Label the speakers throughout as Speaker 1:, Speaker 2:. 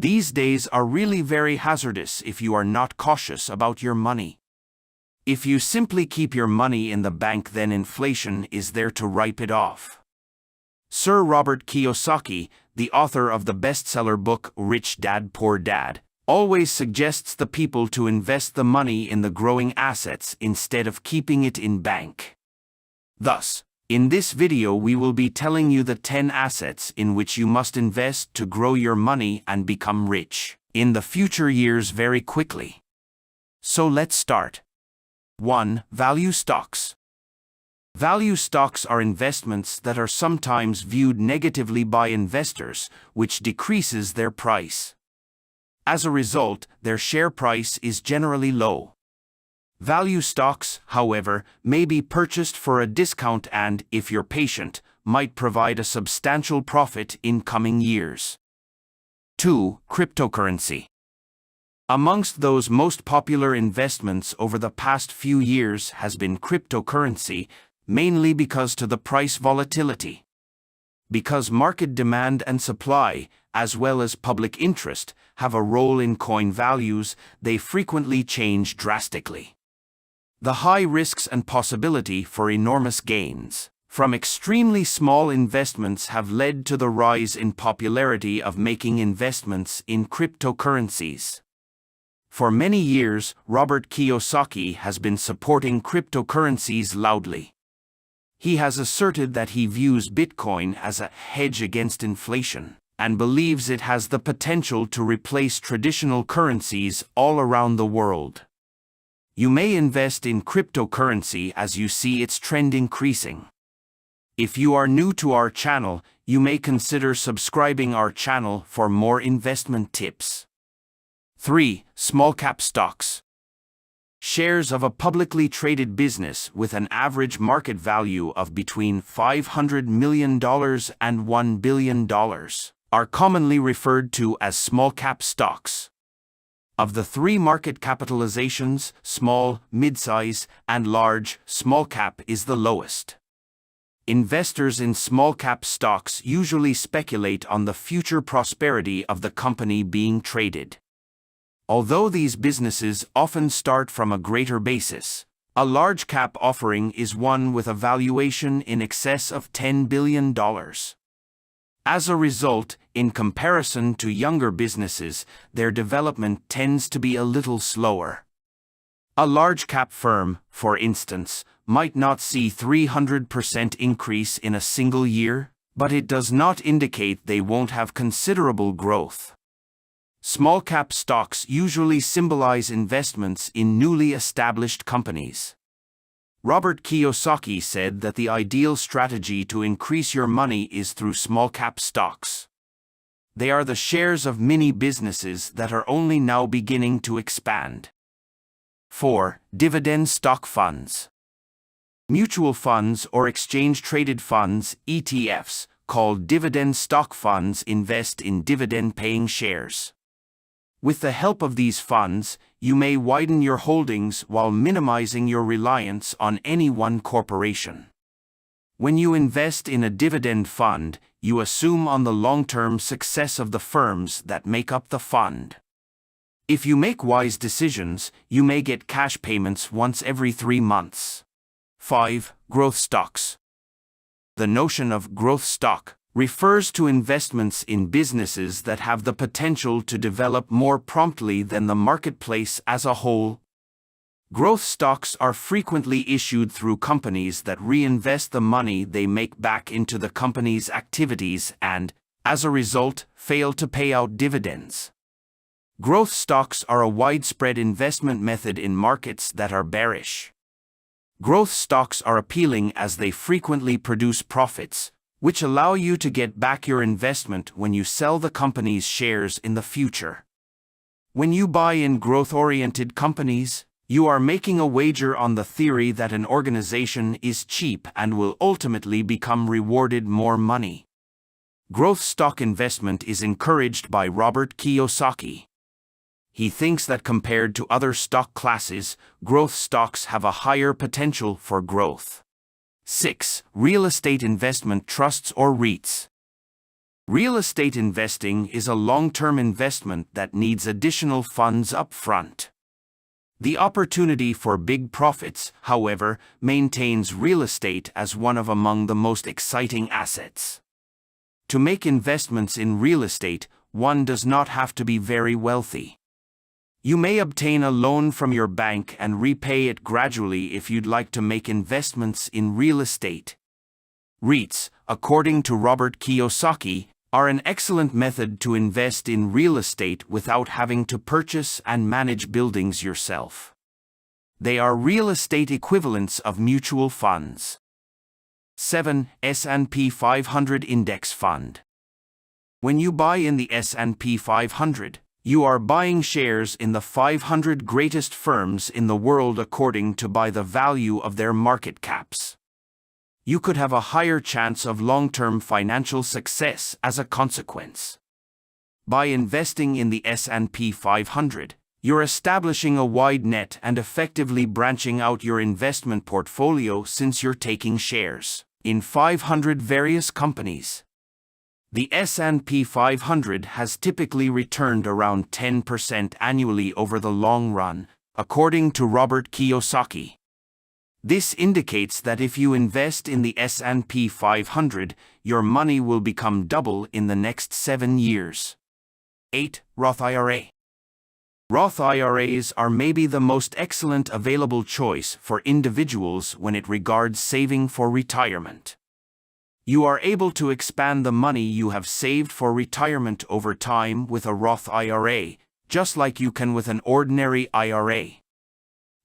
Speaker 1: These days are really very hazardous if you are not cautious about your money. If you simply keep your money in the bank, then inflation is there to wipe it off. Sir Robert Kiyosaki, the author of the bestseller book Rich Dad Poor Dad, always suggests the people to invest the money in the growing assets instead of keeping it in bank. Thus, in this video we will be telling you the 10 assets in which you must invest to grow your money and become rich in the future years very quickly. So let's start. 1. Value stocks. Value stocks are investments that are sometimes viewed negatively by investors, which decreases their price. As a result, their share price is generally low. Value stocks, however, may be purchased for a discount and, if you're patient, might provide a substantial profit in coming years. 2. Cryptocurrency. Amongst those most popular investments over the past few years has been cryptocurrency, mainly because of the price volatility. Because market demand and supply, as well as public interest, have a role in coin values, they frequently change drastically. The high risks and possibility for enormous gains from extremely small investments have led to the rise in popularity of making investments in cryptocurrencies. For many years, Robert Kiyosaki has been supporting cryptocurrencies loudly. He has asserted that he views Bitcoin as a hedge against inflation and believes it has the potential to replace traditional currencies all around the world. You may invest in cryptocurrency as you see its trend increasing. If you are new to our channel, you may consider subscribing our channel for more investment tips. 3. Small cap stocks. Shares of a publicly traded business with an average market value of between $500 million and $1 billion are commonly referred to as small cap stocks. Of the three market capitalizations, small, mid-size, and large, small cap is the lowest. Investors in small cap stocks usually speculate on the future prosperity of the company being traded. Although these businesses often start from a greater basis, a large cap offering is one with a valuation in excess of $10 billion. As a result, in comparison to younger businesses, their development tends to be a little slower. A large cap firm, for instance, might not see 300% increase in a single year, but it does not indicate they won't have considerable growth. Small cap stocks usually symbolize investments in newly established companies. Robert Kiyosaki said that the ideal strategy to increase your money is through small cap stocks. They are the shares of mini businesses that are only now beginning to expand. 4. Dividend stock funds. Mutual funds or exchange-traded funds, ETFs, called dividend stock funds, invest in dividend-paying shares. With the help of these funds, you may widen your holdings while minimizing your reliance on any one corporation. When you invest in a dividend fund, you assume on the long-term success of the firms that make up the fund. If you make wise decisions, you may get cash payments once every 3 months. 5. Growth stocks. The notion of growth stock refers to investments in businesses that have the potential to develop more promptly than the marketplace as a whole. Growth stocks are frequently issued through companies that reinvest the money they make back into the company's activities and, as a result, fail to pay out dividends. Growth stocks are a widespread investment method in markets that are bearish. Growth stocks are appealing as they frequently produce profits, which allow you to get back your investment when you sell the company's shares in the future. When you buy in growth-oriented companies, you are making a wager on the theory that an organization is cheap and will ultimately become rewarded more money. Growth stock investment is encouraged by Robert Kiyosaki. He thinks that compared to other stock classes, growth stocks have a higher potential for growth. 6. Real estate investment trusts or REITs. Real estate investing is a long-term investment that needs additional funds up front. The opportunity for big profits, however, maintains real estate as one of among the most exciting assets. To make investments in real estate, one does not have to be very wealthy. You may obtain a loan from your bank and repay it gradually if you'd like to make investments in real estate. REITs, according to Robert Kiyosaki, are an excellent method to invest in real estate without having to purchase and manage buildings yourself. They are real estate equivalents of mutual funds. 7. S&P 500 Index Fund. When you buy in the S&P 500, you are buying shares in the 500 greatest firms in the world according to by the value of their market caps. You could have a higher chance of long-term financial success as a consequence. By investing in the S&P 500, you're establishing a wide net and effectively branching out your investment portfolio since you're taking shares in 500 various companies. The S&P 500 has typically returned around 10% annually over the long run, according to Robert Kiyosaki. This indicates that if you invest in the S&P 500, your money will become double in the next 7 years. 8. Roth IRA. Roth IRAs are maybe the most excellent available choice for individuals when it regards saving for retirement. You are able to expand the money you have saved for retirement over time with a Roth IRA, just like you can with an ordinary IRA.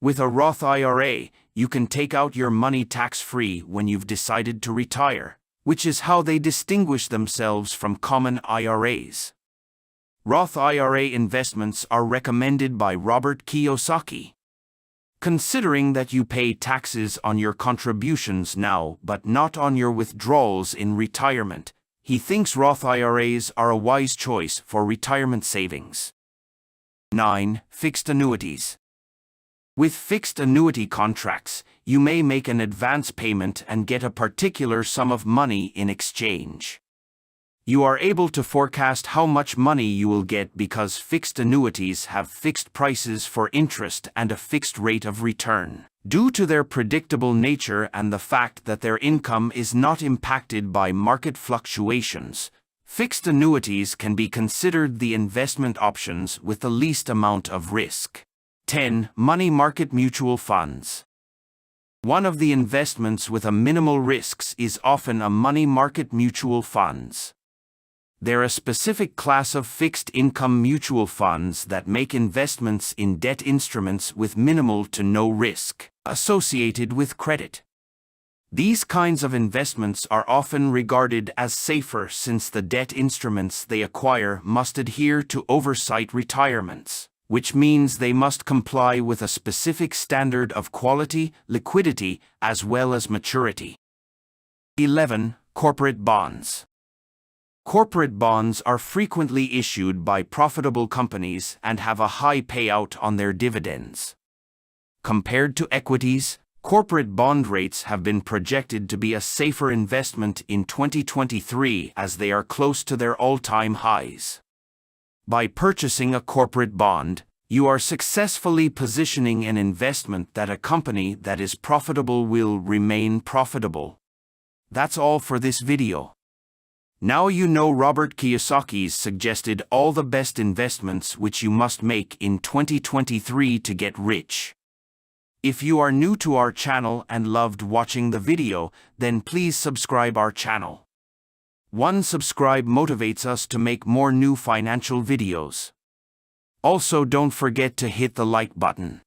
Speaker 1: With a Roth IRA, you can take out your money tax-free when you've decided to retire, which is how they distinguish themselves from common IRAs. Roth IRA investments are recommended by Robert Kiyosaki. Considering that you pay taxes on your contributions now but not on your withdrawals in retirement, he thinks Roth IRAs are a wise choice for retirement savings. 9. Fixed annuities. With fixed annuity contracts, you may make an advance payment and get a particular sum of money in exchange. You are able to forecast how much money you will get because fixed annuities have fixed prices for interest and a fixed rate of return. Due to their predictable nature and the fact that their income is not impacted by market fluctuations, fixed annuities can be considered the investment options with the least amount of risk. 10. Money market mutual funds. One of the investments with a minimal risks is often a money market mutual funds. They're a specific class of fixed income mutual funds that make investments in debt instruments with minimal to no risk associated with credit. These kinds of investments are often regarded as safer since the debt instruments they acquire must adhere to oversight requirements, which means they must comply with a specific standard of quality, liquidity, as well as maturity. 11. Corporate bonds. Corporate bonds are frequently issued by profitable companies and have a high payout on their dividends. Compared to equities, corporate bond rates have been projected to be a safer investment in 2023 as they are close to their all-time highs. By purchasing a corporate bond, you are successfully positioning an investment that a company that is profitable will remain profitable. That's all for this video. Now you know Robert Kiyosaki's suggested all the best investments which you must make in 2023 to get rich. If you are new to our channel and loved watching the video, then please subscribe our channel. One subscribe motivates us to make more new financial videos. Also don't forget to hit the like button.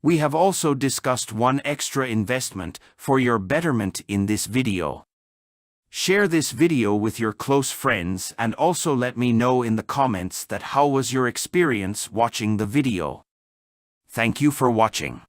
Speaker 1: We have also discussed one extra investment for your betterment in this video. Share this video with your close friends and also let me know in the comments that how was your experience watching the video. Thank you for watching.